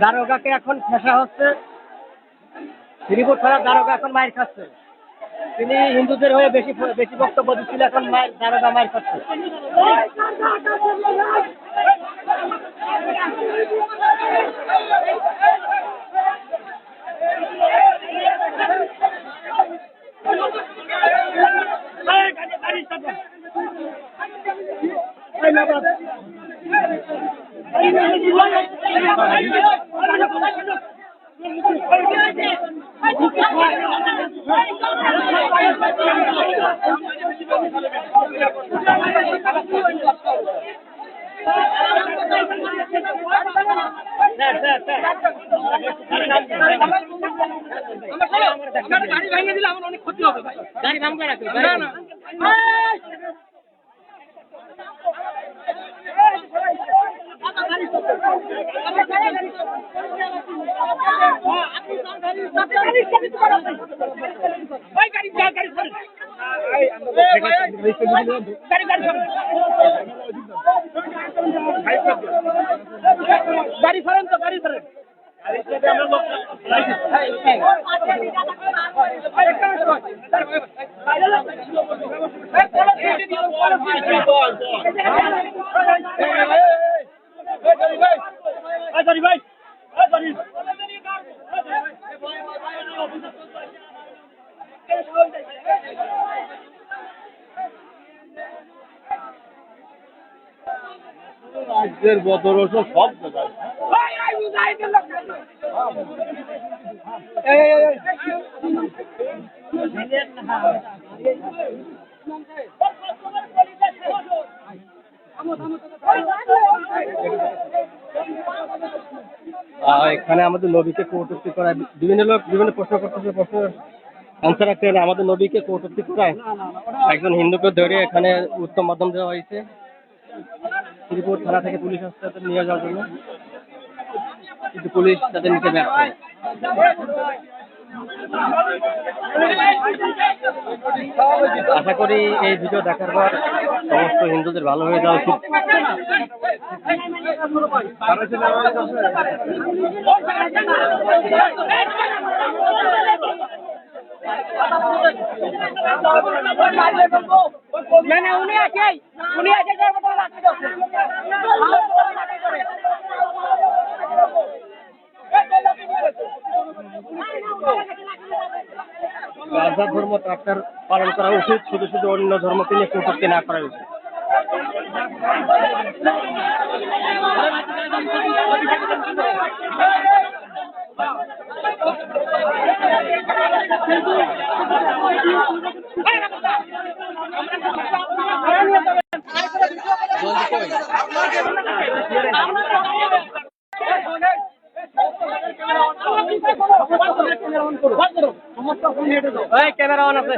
দারোগাকে এখন ফেঁসা হচ্ছে। শ্রীপুর থানার দারোগা এখন মায়ের খাচ্ছে। তিনি হিন্দুদের হয়ে বেশি বেশি বক্তব্য দিচ্ছিল, এখন দারোগা মায়ের খাচ্ছে। গাড়ি ভেঙে দিলে আমার অনেক ক্ষতি হবে ভাই। গাড়ি ভাঙবে না না গাড়ি ফেরেন তো গাড়ি ফেরেন। রাজ্যের বদরস সব জায়গায় এখানে আমাদের নবীকে কটূক্তি করায় বিভিন্ন লোক বিভিন্ন প্রশ্ন করতেছে, প্রশ্ন আনসার রাখতে আমাদের নবীকে কটূক্তি করায় একজন হিন্দুকে ধরে এখানে উত্তম মাধ্যম দেওয়া হয়েছে। শ্রীপুর থানা থেকে পুলিশ আসছে তাদের নিয়ে যাওয়ার জন্য, কিন্তু পুলিশ তাদের নিতে ব্যর্থ হয়। আশা করি এই ভিডিও দেখার পর সমস্ত হিন্দুদের ভালো হয়ে যাওয়া উচিত। রাজা ধর্ম তার পালন করা উচিত, শুধু শুধু অন্য ধর্মকে নিয়ে কটূক্তি না করা উচিত। ক্যামেরা অন আছে।